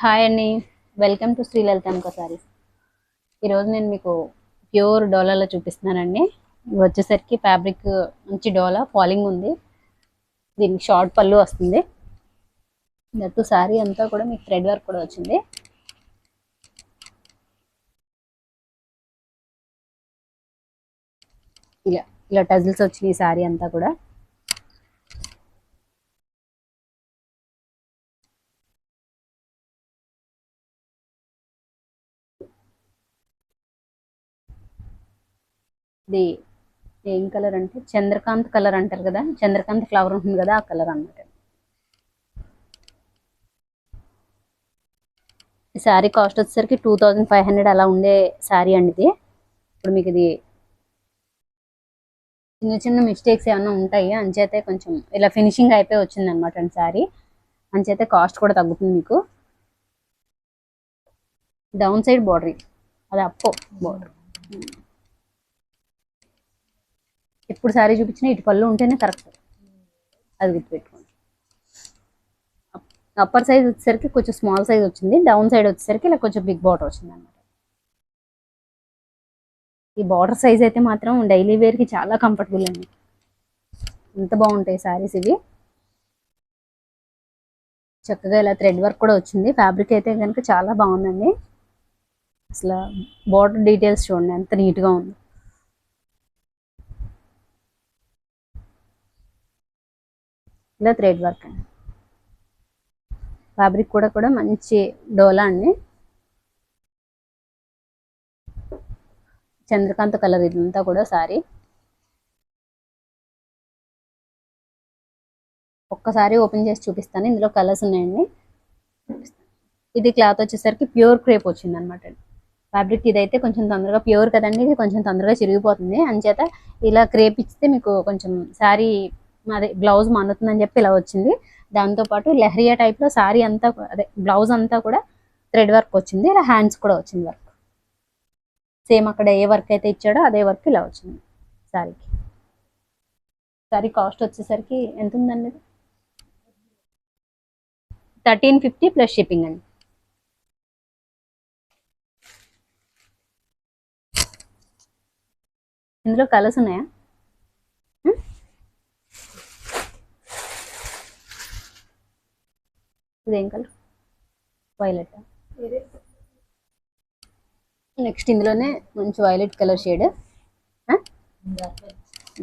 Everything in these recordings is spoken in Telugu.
హాయ్ అండి. వెల్కమ్ టు శ్రీలలిత అనుకో సారీస్. ఈరోజు నేను మీకు ప్యూర్ డోలాలో చూపిస్తున్నానండి. ఇవి వచ్చేసరికి ఫ్యాబ్రిక్ మంచి డోలా ఫాలింగ్ ఉంది. దీనికి షార్ట్ పళ్ళు వస్తుంది. దట్టు శారీ అంతా కూడా మీకు థ్రెడ్ వర్క్ కూడా వచ్చింది. ఇలా ఇలా టజిల్స్ వచ్చినాయి శారీ అంతా కూడా. ఇది ఏం కలర్ అంటే చంద్రకాంత్ కలర్ అంటారు కదా, చంద్రకాంత్ ఫ్లవర్ ఉంటుంది కదా, ఆ కలర్ అన్నమాట. ఈ శారీ కాస్ట్ వచ్చేసరికి 2500 అలా ఉండే శారీ అండి ఇది. ఇప్పుడు మీకు ఇది చిన్న చిన్న మిస్టేక్స్ ఏమైనా ఉంటాయి, అంచేతే కొంచెం ఇలా ఫినిషింగ్ అయిపోయి వచ్చింది అనమాట అండి శారీ. అంచేతే కాస్ట్ కూడా తగ్గుతుంది మీకు. డౌన్ సైడ్ బార్డర్, అది అప్పో బార్డర్. ఎప్పుడు శారీ చూపించినా ఇటు పళ్ళు ఉంటేనే కరెక్ట్, అది గుర్తుపెట్టుకోండి. అప్పర్ సైజ్ వచ్చేసరికి కొంచెం స్మాల్ సైజ్ వచ్చింది, డౌన్ సైడ్ వచ్చేసరికి ఇలా కొంచెం బిగ్ బార్డర్ వచ్చింది అనమాట. ఈ బార్డర్ సైజ్ అయితే మాత్రం డైలీ వేర్కి చాలా కంఫర్టబుల్ అండి. ఎంత బాగుంటాయి శారీస్ ఇవి. చక్కగా ఇలా థ్రెడ్ వర్క్ కూడా వచ్చింది. ఫ్యాబ్రిక్ అయితే కనుక చాలా బాగుందండి. అసలు బార్డర్ డీటెయిల్స్ చూడండి ఎంత నీట్గా ఉంది. ఇలా థ్రెడ్ వర్క్ అండి. ఫ్యాబ్రిక్ కూడా మంచి డోలా అండి. చంద్రకాంత కలర్ ఇదంతా కూడా సారీ. ఒక్కసారి ఓపెన్ చేసి చూపిస్తాను, ఇందులో కలర్స్ ఉన్నాయండి. ఇది క్లాత్ వచ్చేసరికి ప్యూర్ క్రేప్ వచ్చింది అనమాట. ఫ్యాబ్రిక్ ఇదైతే కొంచెం తొందరగా ప్యూర్ కదండి, ఇది కొంచెం తొందరగా చిరిగిపోతుంది. అంచేత ఇలా క్రేప్ ఇస్తే మీకు కొంచెం శారీ అదే బ్లౌజ్ మన్నుతుందని చెప్పి ఇలా వచ్చింది. దాంతోపాటు లెహరియా టైప్లో శారీ అంతా అదే బ్లౌజ్ అంతా కూడా థ్రెడ్ వర్క్ వచ్చింది. ఇలా హ్యాండ్స్ కూడా వచ్చింది వర్క్. సేమ్ అక్కడ ఏ వర్క్ అయితే ఇచ్చాడో అదే వర్క్ ఇలా వచ్చింది శారీకి. శారీ కాస్ట్ వచ్చేసరికి ఎంత ఉందండి? 1350 ప్లస్ షిప్పింగ్ అండి. ఇందులో కలర్స్ ఉన్నాయా? ఇదేం కలర్? వైలెట్. నెక్స్ట్ ఇందులోనే మంచి violet colour shade,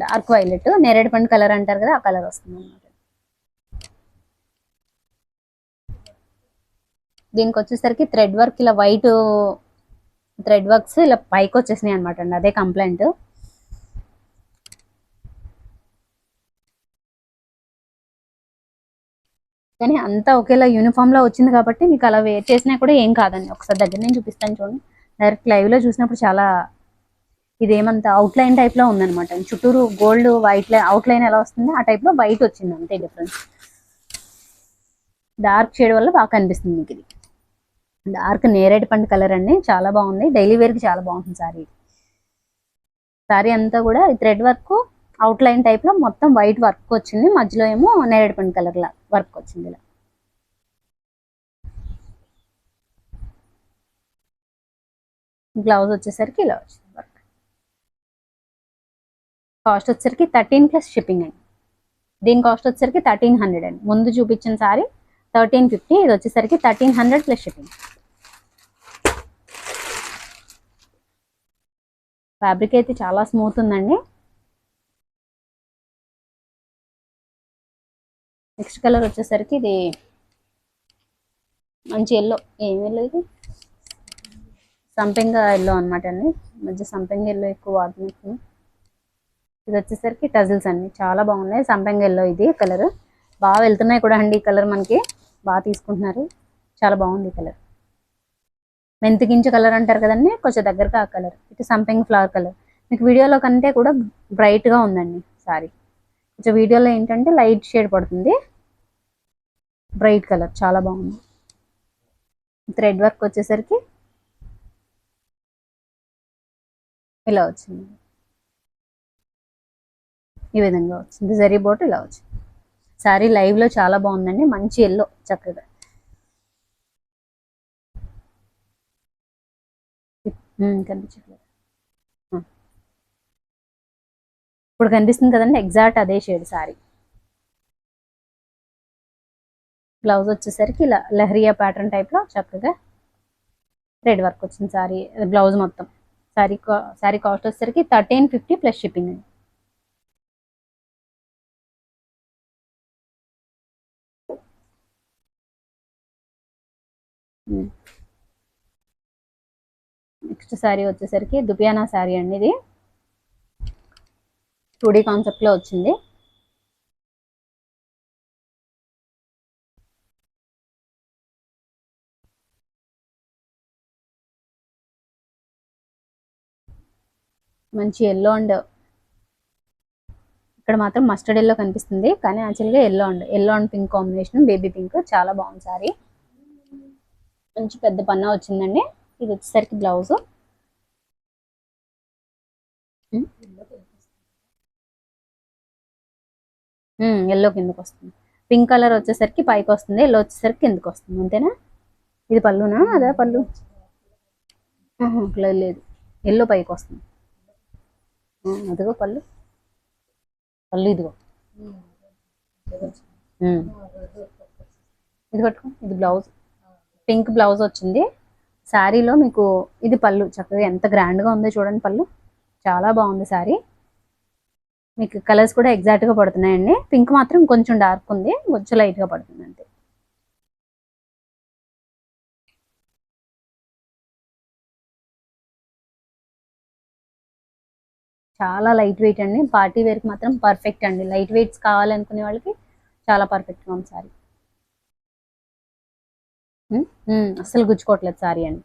dark violet, నేరేడు పండు కలర్ అంటారు కదా, ఆ కలర్ వస్తుంది అన్నమాట. దీనికి వచ్చేసరికి థ్రెడ్ వర్క్ ఇలా వైట్ థ్రెడ్ వర్క్స్ ఇలా పైకి వచ్చేసినాయి అనమాట అండి, అదే కంప్లైంట్. కానీ అంతా ఒకేలా యూనిఫామ్ లో వచ్చింది కాబట్టి మీకు అలా వేర్ చేసినా కూడా ఏం కాదండి. ఒకసారి దగ్గర నేను చూపిస్తాను చూడండి. డైరెక్ట్ లైవ్ లో చూసినప్పుడు చాలా ఇదేమంతా అవుట్ లైన్ టైప్ లో ఉందనమాట. చుట్టూరు gold white line out line ఎలా వస్తుంది ఆ టైప్ లో వైట్ వచ్చింది, అంతే డిఫరెన్స్. డార్క్ షేడ్ వల్ల బాగా కనిపిస్తుంది మీకు. ఇది డార్క్ నేరేడు పండు కలర్ అండి, చాలా బాగుంది. డైలీ వేర్ కి చాలా బాగుంటుంది సారీ. సారీ అంతా కూడా thread work out line type లో మొత్తం వైట్ వర్క్ వచ్చింది, మధ్యలో ఏమో నేరేడు పండు కలర్ లా వర్క్ వచ్చింది. ఇలా బ్లౌజ్ వచ్చేసరికి ఇలా వచ్చింది వర్క్. కాస్ట్ వచ్చేసరికి 13 ప్లస్ షిప్పింగ్ అండి. దీని కాస్ట్ వచ్చేసరికి 1300 అండి. ముందు చూపించిన సారీ 1350, ఇది వచ్చేసరికి 1300 ప్లస్ షిప్పింగ్. ఫ్యాబ్రిక్ అయితే చాలా స్మూత్ ఉందండి. నెక్స్ట్ కలర్ వచ్చేసరికి ఇది మంచి ఎల్లో. ఏం ఎల్లో ఇది? సంపెంగ ఎల్లో అనమాట అండి. మధ్య సంపెంగ ఎల్లో ఎక్కువ వాడుతున్నాను. ఇది వచ్చేసరికి టజిల్స్ అండి, చాలా బాగున్నాయి. సంపెంగ ఎల్లో ఇది కలర్. బాగా వెళ్తున్నాయి కూడా అండి ఈ కలర్, మనకి బాగా తీసుకుంటున్నారు. చాలా బాగుంది ఈ కలర్. మెంతిగించ కలర్ అంటారు కదండి, కొంచెం దగ్గరగా ఆ కలర్. ఇటు సంపెంగ ఫ్లవర్ కలర్. మీకు వీడియోలో కంటే కూడా బ్రైట్గా ఉందండి సారీ. కొంచెం వీడియోలో ఏంటంటే లైట్ షేడ్ పడుతుంది, బ్రైట్ కలర్ చాలా బాగుంది. థ్రెడ్ వర్క్ వచ్చేసరికి ఇలా వచ్చింది, ఈ విధంగా వచ్చింది. జరీ బోట్ ఇలా వచ్చింది. సారీ లైవ్ లో చాలా బాగుందండి, మంచి ఎల్లో చక్కగా. కనిపించట్లేదు. ఇప్పుడు కనిపిస్తుంది కదండి, ఎగ్జాక్ట్ అదే షేడ్ సారీ. బ్లౌజ్ వచ్చేసరికి ఇలా లెహరియా ప్యాటర్న్ టైప్లో చక్కగా థ్రెడ్ వర్క్ వచ్చింది సారీ బ్లౌజ్ మొత్తం. సారీ కాస్ట్ వచ్చేసరికి 1350 ప్లస్ షిప్పింగ్ అండి. నెక్స్ట్ శారీ వచ్చేసరికి దుపియానా శారీ అండి. ఇది 2D కాన్సెప్ట్లో వచ్చింది. మంచి ఎల్లో అండ్ ఇక్కడ మాత్రం మస్టర్డ్ ఎల్లో కనిపిస్తుంది, కానీ యాక్చువల్గా yellow and pink combination, baby pink. చాలా బాగుంది సారీ. మంచి పెద్ద పన్నా వచ్చిందండి. ఇది వచ్చేసరికి బ్లౌజ్ ఎల్లో కిందకి వస్తుంది. పింక్ కలర్ వచ్చేసరికి పైకి వస్తుంది, ఎల్లో వచ్చేసరికి కిందకి వస్తుంది. అంతేనా? ఇది పళ్ళునా? అదే పళ్ళు లేదు, ఎల్లో పైకి వస్తుంది. అదిగో పళ్ళు ఇదిగో. ఇది పట్టుకో. ఇది బ్లౌజ్, పింక్ బ్లౌజ్ వచ్చింది. శారీలో మీకు ఇది పళ్ళు. చక్కగా ఎంత గ్రాండ్గా ఉందో చూడండి. పళ్ళు చాలా బాగుంది శారీ. మీకు కలర్స్ కూడా ఎగ్జాక్ట్గా పడుతున్నాయండి. పింక్ మాత్రం కొంచెం డార్క్ ఉంది, కొంచెం లైట్గా పడుతుంది అంతే. చాలా లైట్ వెయిట్ అండి. పార్టీ వేర్కి మాత్రం పర్ఫెక్ట్ అండి. లైట్ వెయిట్స్ కావాలనుకునే వాళ్ళకి చాలా పర్ఫెక్ట్గా ఉంది సారీ. అస్సలు గుచ్చుకోవట్లేదు సారీ అండి.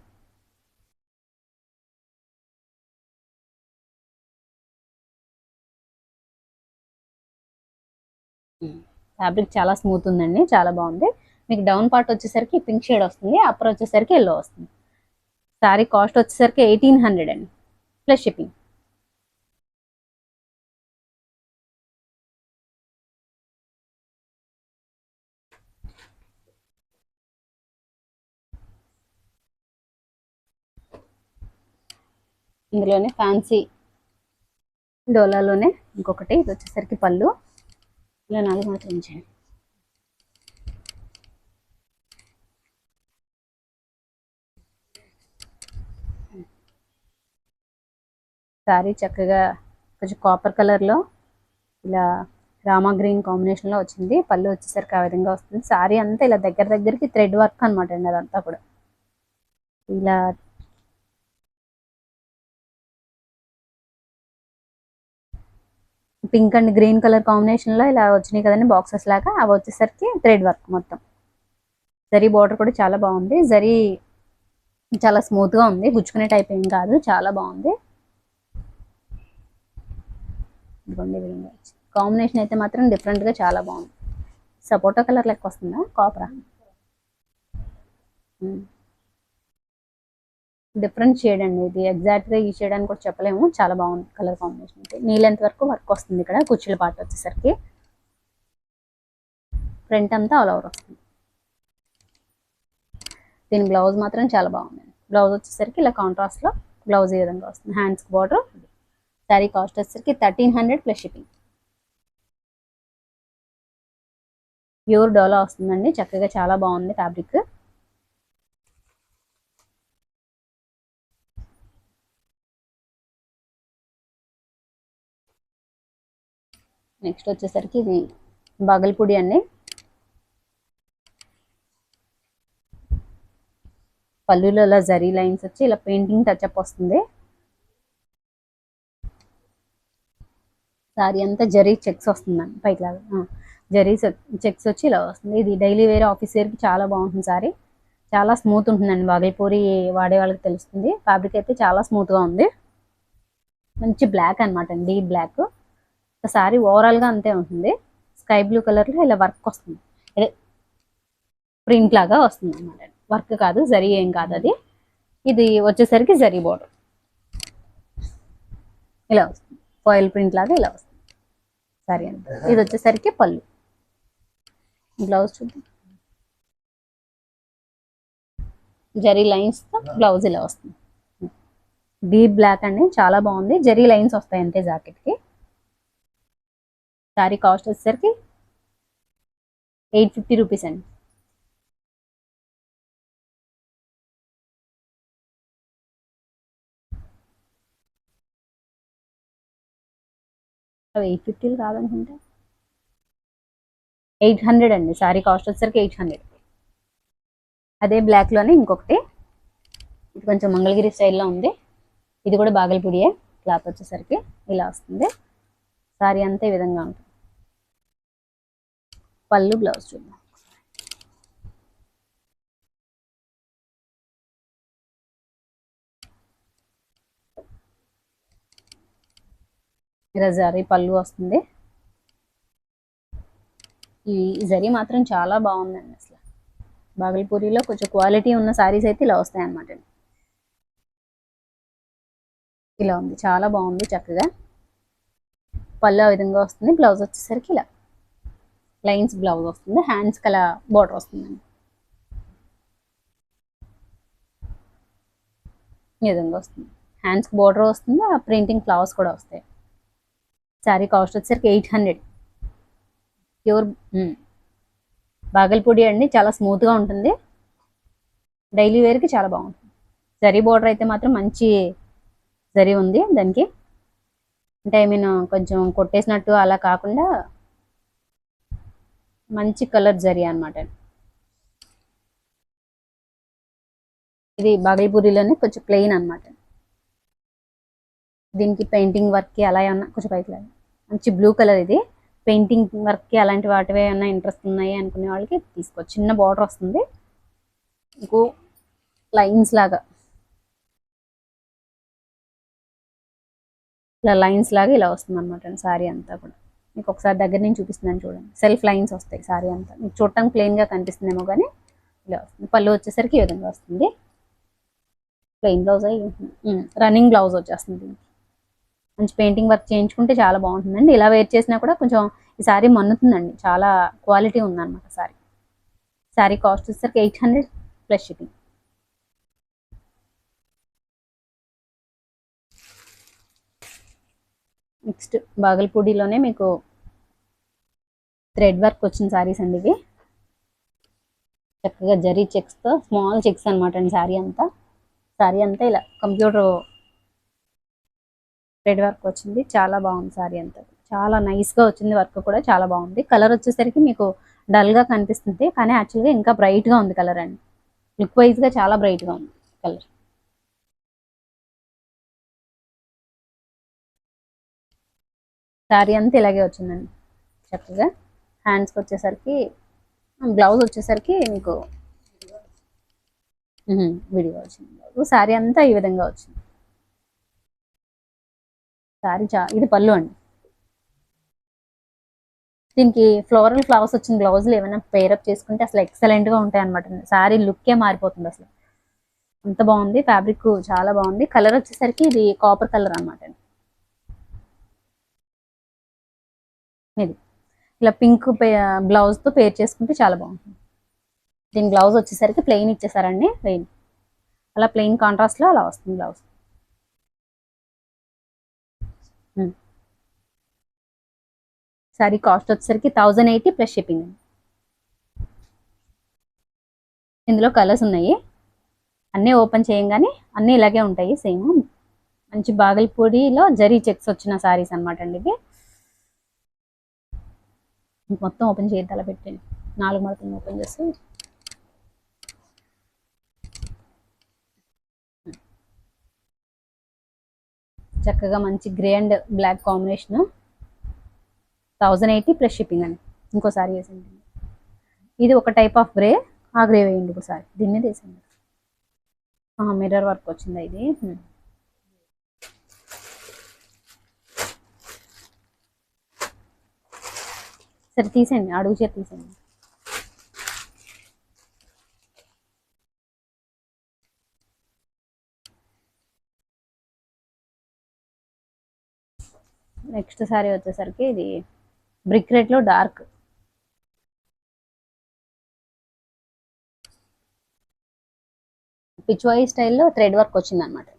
ఫ్యాబ్రిక్ చాలా స్మూత్ ఉందండి, చాలా బాగుంది. మీకు డౌన్ పార్ట్ వచ్చేసరికి పింక్ షేడ్ వస్తుంది, అప్పర్ వచ్చేసరికి ఎల్లో వస్తుంది. సారీ కాస్ట్ వచ్చేసరికి 1800 అండి ప్లస్ షిప్పింగ్. ఇందులోనే ఫ్యాన్సీ డోలాలోనే ఇంకొకటి. ఇది వచ్చేసరికి పళ్ళు. ఇలా 4 మాత్రం చేయండి. శారీ చక్కగా కొంచెం కాపర్ కలర్లో ఇలా రామా గ్రీన్ కాంబినేషన్లో వచ్చింది. పళ్ళు వచ్చేసరికి ఆ విధంగా వస్తుంది. శారీ అంతా ఇలా దగ్గరికి థ్రెడ్ వర్క్ అనమాట అండి. అదంతా కూడా ఇలా పింక్ అండ్ గ్రీన్ కలర్ కాంబినేషన్లో ఇలా వచ్చినాయి కదండి బాక్సెస్ లాగా. అవి వచ్చేసరికి థ్రెడ్ వర్క్ మొత్తం. జరీ బార్డర్ కూడా చాలా బాగుంది. జరీ చాలా స్మూత్గా ఉంది, గుచ్చుకునే టైప్ ఏం కాదు, చాలా బాగుంది. కాంబినేషన్ అయితే మాత్రం డిఫరెంట్గా చాలా బాగుంది. సపోటా కలర్ లెక్క వస్తుందా, కాపరా? డిఫరెంట్ షేడ్ అండి ఇది. ఎగ్జాక్ట్గా ఈ షేడ్ అని కూడా చెప్పలేము, చాలా బాగుంది కలర్ కాంబినేషన్. అయితే నీ లెంత్ వరకు వర్క్ వస్తుంది. ఇక్కడ కుర్చీల పార్ట్ వచ్చేసరికి ఫ్రంట్ అంతా ఆల్ ఓవర్ వస్తుంది. దీని బ్లౌజ్ మాత్రం చాలా బాగుంది. బ్లౌజ్ వచ్చేసరికి ఇలా కాంట్రాస్ట్లో బ్లౌజ్ ఈ విధంగా వస్తుంది. హ్యాండ్స్కి బార్డర్. శారీ కాస్ట్ వచ్చేసరికి 1300 ప్లస్ షిప్పింగ్. ప్యూర్ డోలా వస్తుందండి. చక్కగా చాలా బాగుంది ఫ్యాబ్రిక్. నెక్స్ట్ వచ్చేసరికి ఇది బాగల్పూడి అండి. పళ్ళులో ఇలా జరీ లైన్స్ వచ్చి ఇలా పెయింటింగ్ టచ్అప్ వస్తుంది. సారీ అంతా జరీ చెక్స్ వస్తుందండి పైకి లాగా. జరీ చెక్స్ వచ్చి ఇలా వస్తుంది. ఇది డైలీ వేర్, ఆఫీస్ వేర్కి చాలా బాగుంటుంది సారీ. చాలా స్మూత్ ఉంటుందండి. బాగల్పూరి వాడే వాళ్ళకి తెలుస్తుంది. ఫ్యాబ్రిక్ అయితే చాలా స్మూత్గా ఉంది. మంచి బ్లాక్ అనమాట అండి, డీప్ బ్లాక్. సారీ ఓవరాల్గా అంతే ఉంటుంది. స్కై బ్లూ కలర్లో ఇలా వర్క్ వస్తుంది, అదే ప్రింట్ లాగా వస్తుంది అనమాట. వర్క్ కాదు, జరీ ఏం కాదు అది. ఇది వచ్చేసరికి జరీ బోర్డర్ ఇలా వస్తుంది, ఫాయిల్ ప్రింట్ లాగా ఇలా వస్తుంది సారీ అంతా. ఇది వచ్చేసరికి పళ్ళు. బ్లౌజ్ చూద్దాం. జరీ లైన్స్తో బ్లౌజ్ ఇలా వస్తుంది. డీప్ బ్లాక్ అండి, చాలా బాగుంది. జెరీ లైన్స్ వస్తాయి అంతే జాకెట్కి. శారీ కాస్ట్ వచ్చేసరికి 850 రూపీస్ అండి. అవి 850 కాదనుకుంటే 800 అండి. శారీ కాస్ట్ వచ్చేసరికి 800. అదే బ్లాక్లోనే ఇంకొకటి, ఇది కొంచెం మంగళగిరి స్టైల్లో ఉంది. ఇది కూడా బాగల్పూడియే. క్లాత్ వచ్చేసరికి ఇలా వస్తుంది. శారీ అంతా ఈ విధంగా ఉంటుంది. పళ్ళు బ్లౌజ్ చూద్దాం. ఇలా జరీ పళ్ళు వస్తుంది. ఈ జరీ మాత్రం చాలా బాగుందండి. అసలు బాగల్పూరిలో కొంచెం క్వాలిటీ ఉన్న శారీస్ అయితే ఇలా వస్తాయి అన్నమాట. ఇలా ఉంది, చాలా బాగుంది. చక్కగా పళ్ళు ఆ విధంగా వస్తుంది. బ్లౌజ్ వచ్చేసరికి ఇలా లైన్స్ బ్లౌజ్ వస్తుంది. హ్యాండ్స్ కలా బార్డర్ వస్తుందండి. ఈ విధంగా వస్తుంది. హ్యాండ్స్కి బార్డర్ వస్తుంది. ఆ ప్రింటింగ్ ఫ్లవర్స్ కూడా వస్తాయి. శారీ కాస్ట్ వచ్చేసరికి 800. ప్యూర్ బాగల్పూడి అండి, చాలా స్మూత్గా ఉంటుంది. డైలీ వేర్కి చాలా బాగుంటుంది. జరీ బార్డర్ అయితే మాత్రం మంచి జరీ ఉంది దానికి. అంటే ఐ మీన్ కొంచెం కొట్టేసినట్టు అలా కాకుండా మంచి కలర్ జరీ అనమాట. ఇది బాగల్పూరిలోనే కొంచెం ప్లెయిన్ అనమాట. దీనికి పెయింటింగ్ వర్క్కి అలా ఏమన్నా కొంచెం పైకి మంచి బ్లూ కలర్. ఇది పెయింటింగ్ వర్క్కి అలాంటి వాటివి ఏమన్నా ఇంట్రెస్ట్ ఉన్నాయి అనుకునే వాళ్ళకి తీసుకోవచ్చు. చిన్న బార్డర్ వస్తుంది, ఇంకో లైన్స్ లాగా, ఇలా లైన్స్ లాగా ఇలా వస్తుంది అనమాట శారీ అంతా కూడా. మీకు ఒకసారి దగ్గర నుంచి చూపిస్తున్నాను చూడండి. సెల్ఫ్ లైన్స్ వస్తాయి శారీ అంతా. మీకు చూడటానికి ప్లెయిన్గా కనిపిస్తుందేమో కానీ ఇలా వస్తుంది. పళ్ళు వచ్చేసరికి ఈ విధంగా వస్తుంది. ప్లెయిన్ బ్లౌజ్ అయ్యి రన్నింగ్ బ్లౌజ్ వచ్చేస్తుంది. మంచి పెయింటింగ్ వర్క్ చేయించుకుంటే చాలా బాగుంటుందండి. ఇలా వేర్ చేసినా కూడా కొంచెం ఈ శారీ మన్నుతుందండి. చాలా క్వాలిటీ ఉందన్నమాట శారీ. శారీ కాస్ట్ వచ్చేసరికి 800 ప్లస్ షిప్పింగ్. నెక్స్ట్ బాగల్పూడిలోనే మీకు థ్రెడ్ వర్క్ వచ్చిన శారీస్ అండి ఇవి. చక్కగా జరీ చెక్స్తో స్మాల్ చెక్స్ అనమాట అండి. శారీ అంతా ఇలా కంప్యూటర్ థ్రెడ్ వర్క్ వచ్చింది. చాలా బాగుంది శారీ అంతా. చాలా నైస్గా వచ్చింది. వర్క్ కూడా చాలా బాగుంది. కలర్ వచ్చేసరికి మీకు డల్గా కనిపిస్తుంది, కానీ యాక్చువల్గా ఇంకా బ్రైట్గా ఉంది కలర్ అండి. లుక్ వైజ్గా చాలా బ్రైట్గా ఉంది కలర్. శారీ అంతా ఇలాగే వచ్చిందండి చక్కగా. హ్యాండ్స్కి వచ్చేసరికి బ్లౌజ్ వచ్చేసరికి మీకు విడిగా వచ్చింది. శారీ అంతా ఈ విధంగా వచ్చింది. శారీ ఇది పళ్ళు అండి. దీనికి ఫ్లోరల్ ఫ్లవర్స్ వచ్చిన బ్లౌజులు ఏమైనా పేరప్ చేసుకుంటే అసలు ఎక్సలెంట్గా ఉంటాయి అనమాట. శారీ లుక్కే మారిపోతుంది అసలు. అంత బాగుంది. ఫ్యాబ్రిక్ చాలా బాగుంది. కలర్ వచ్చేసరికి ఇది కాపర్ కలర్ అనమాట. ఇది ఇలా పింక్ బ్లౌజ్తో పేర్ చేసుకుంటే చాలా బాగుంటుంది. దీని బ్లౌజ్ వచ్చేసరికి ప్లెయిన్ ఇచ్చేసారండి. ప్లెయిన్ అలా ప్లెయిన్ కాంట్రాస్ట్లో అలా వస్తుంది బ్లౌజ్. శారీ కాస్ట్ వచ్చేసరికి 1080 ప్లస్ షిప్పింగ్. ఇందులో కలర్స్ ఉన్నాయి. అన్నీ ఓపెన్ చేయంగానే అన్నీ ఇలాగే ఉంటాయి సేమ్. మంచి బాగల్పూడిలో జరీ చెక్స్ వచ్చిన శారీస్ అనమాట అండి ఇవి. మొత్తం ఓపెన్ చేద్దాం, అలా పెట్టండి. 4 మడతలు ఓపెన్ చేసి చక్కగా మంచి grey and black combination. 1080 plus shipping అండి. ఇంకోసారి వేసేయండి. ఇది ఒక టైప్ ఆఫ్ గ్రే. ఆ గ్రే వేయండి ఒకసారి. దీని మీద వేసేయండి. మిర్రర్ వర్క్ వచ్చిందా ఇది. సరే తీసేయండి, అడుగు చేతి తీసేయండి. నెక్స్ట్ సారీ వచ్చేసరికి ఇది బ్రిక్ రెడ్లో డార్క్. పిచ్వాయి స్టైల్లో థ్రెడ్ వర్క్ వచ్చింది అనమాట.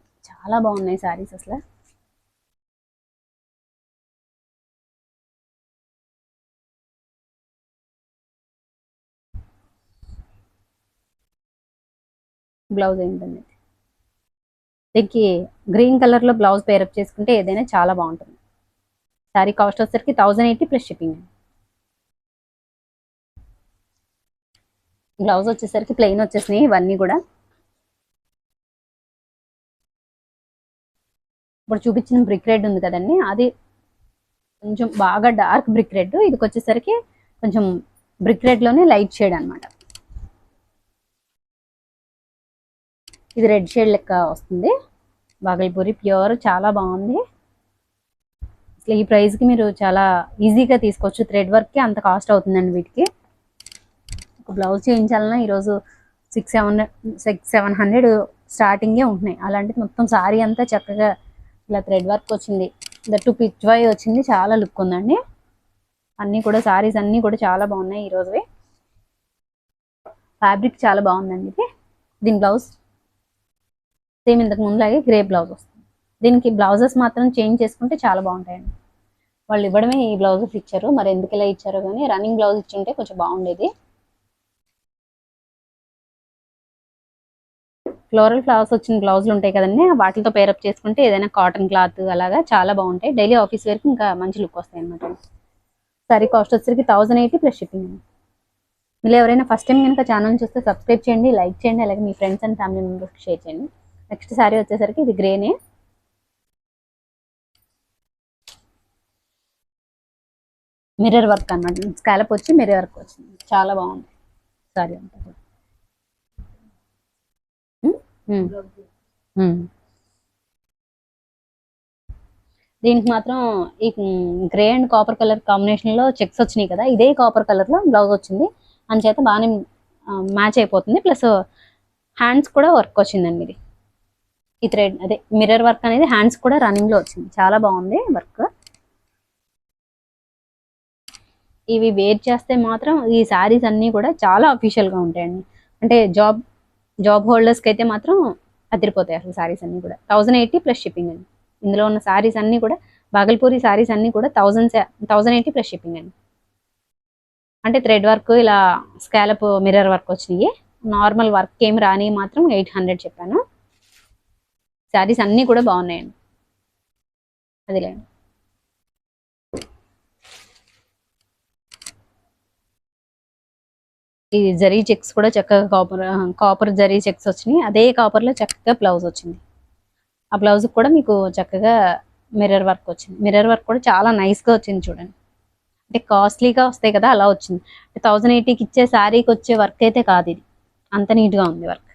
చాలా బాగున్నాయి శారీస్ అసలు. బ్లౌజ్ ఏంటండి దీనికి గ్రీన్ కలర్ లో బ్లౌజ్ పేరప్ చేసుకుంటే ఏదైనా చాలా బాగుంటుంది. శారీ కాస్ట్ వచ్చేసరికి 1080 ప్లస్ షిప్పింగ్. బ్లౌజ్ వచ్చేసరికి ప్లెయిన్ వచ్చేసినాయి ఇవన్నీ కూడా. ఇప్పుడు చూపించిన బ్రిక్ రెడ్ ఉంది కదండి, అది కొంచెం బాగా డార్క్ బ్రిక్ రెడ్. ఇది వచ్చేసరికి కొంచెం బ్రిక్ రెడ్ లోనే లైట్ షేడ్ అనమాట. ఇది రెడ్ షేడ్ లెక్క వస్తుంది. బాగల్పూరి ప్యూర్ చాలా బాగుంది. అసలు ఈ ప్రైస్కి మీరు చాలా ఈజీగా తీసుకోవచ్చు. థ్రెడ్ వర్క్కి అంత కాస్ట్ అవుతుందండి వీటికి. ఒక బ్లౌజ్ చేయించాలన్నా ఈరోజు 600-700 స్టార్టింగే ఉంటున్నాయి. అలాంటిది మొత్తం సారీ అంతా చక్కగా ఇలా థ్రెడ్ వర్క్ వచ్చింది, దట్టు పిచ్ వై వచ్చింది, చాలా లుక్ ఉందండి. అన్నీ కూడా సారీస్ అన్నీ కూడా చాలా బాగున్నాయి ఈరోజువి. ఫ్యాబ్రిక్ చాలా బాగుందండి ఇది. దీని బ్లౌజ్ సేమ్ ఇంతకు ముందులాగే గ్రే బ్లౌజ్ వస్తుంది. దీనికి బ్లౌజెస్ మాత్రం చేంజ్ చేసుకుంటే చాలా బాగుంటాయండి. వాళ్ళు ఇవ్వడమే ఈ బ్లౌజెస్ ఇచ్చారు, మరి ఎందుకు ఇలా ఇచ్చారో కానీ రన్నింగ్ బ్లౌజ్ ఇచ్చింటే కొంచెం బాగుండేది. ఫ్లోరల్ ఫ్లవర్స్ వచ్చిన బ్లౌజులు ఉంటాయి కదండి, వాటితో పేరప్ చేసుకుంటే ఏదైనా కాటన్ క్లాత్ అలాగా చాలా బాగుంటాయి. డైలీ ఆఫీస్ వేర్కి ఇంకా మంచి లుక్ వస్తాయి అనమాట. సారీ కాస్ట్ వచ్చేసరికి 1080 ప్లస్ షిప్పింగ్ అండి. మీరు ఎవరైనా ఫస్ట్ టైం కనుక ఛానల్ చూస్తే సబ్స్క్రైబ్ చేయండి, లైక్ చేయండి, అలాగే మీ ఫ్రెండ్స్ అండ్ ఫ్యామిలీ మెంబర్స్కి షేర్ చేయండి. నెక్స్ట్ సారీ వచ్చేసరికి ఇది గ్రేనే, మిర్రర్ వర్క్ అనమాట. స్కాలప్ వచ్చి మిర్రర్ వర్క్ వచ్చింది, చాలా బాగుంది సారీ అంతా కూడా. దీనికి మాత్రం ఈ grey and copper colour combination లో చెక్స్ వచ్చినాయి కదా, ఇదే కాపర్ కలర్ లో బ్లౌజ్ వచ్చింది, అందుచేత బాగానే మ్యాచ్ అయిపోతుంది. ప్లస్ హ్యాండ్స్ కూడా వర్క్ వచ్చిందండి. ఇది ఈ థ్రెడ్ అదే మిర్రర్ వర్క్ అనేది హ్యాండ్స్ కూడా రన్నింగ్ లో వచ్చింది, చాలా బాగుంది వర్క్. ఇవి వేర్ చేస్తే మాత్రం ఈ శారీస్ అన్నీ కూడా చాలా అఫీషియల్గా ఉంటాయండి. అంటే జాబ్ హోల్డర్స్కి అయితే మాత్రం అదిరిపోతాయి అసలు శారీస్ అన్నీ కూడా. 1080 ప్లస్ షిప్పింగ్ అండి. ఇందులో ఉన్న శారీస్ అన్నీ కూడా బాగల్పూరి శారీస్ అన్నీ కూడా 1080 ప్లస్ షిప్పింగ్ అండి. అంటే థ్రెడ్ వర్క్ ఇలా స్కాలప్ మిర్రర్ వర్క్ వచ్చినాయి. నార్మల్ వర్క్ ఏమి రాని మాత్రం 800 చెప్పాను. శారీస్ అన్నీ కూడా బాగున్నాయండి. అదిలేండి. ఈ జరీ చెక్స్ కూడా చక్కగా కాపర్ జరీ చెక్స్ వచ్చినాయి. అదే కాపర్లో చక్కగా బ్లౌజ్ వచ్చింది. ఆ బ్లౌజ్ కూడా మీకు చక్కగా మిర్రర్ వర్క్ వచ్చింది. మిర్రర్ వర్క్ కూడా చాలా నైస్గా వచ్చింది చూడండి. అంటే కాస్ట్లీగా వస్తాయి కదా, అలా వచ్చింది. 1080కి ఇచ్చే శారీకి వచ్చే వర్క్ అయితే కాదు, ఇది అంత నీట్గా ఉంది వర్క్.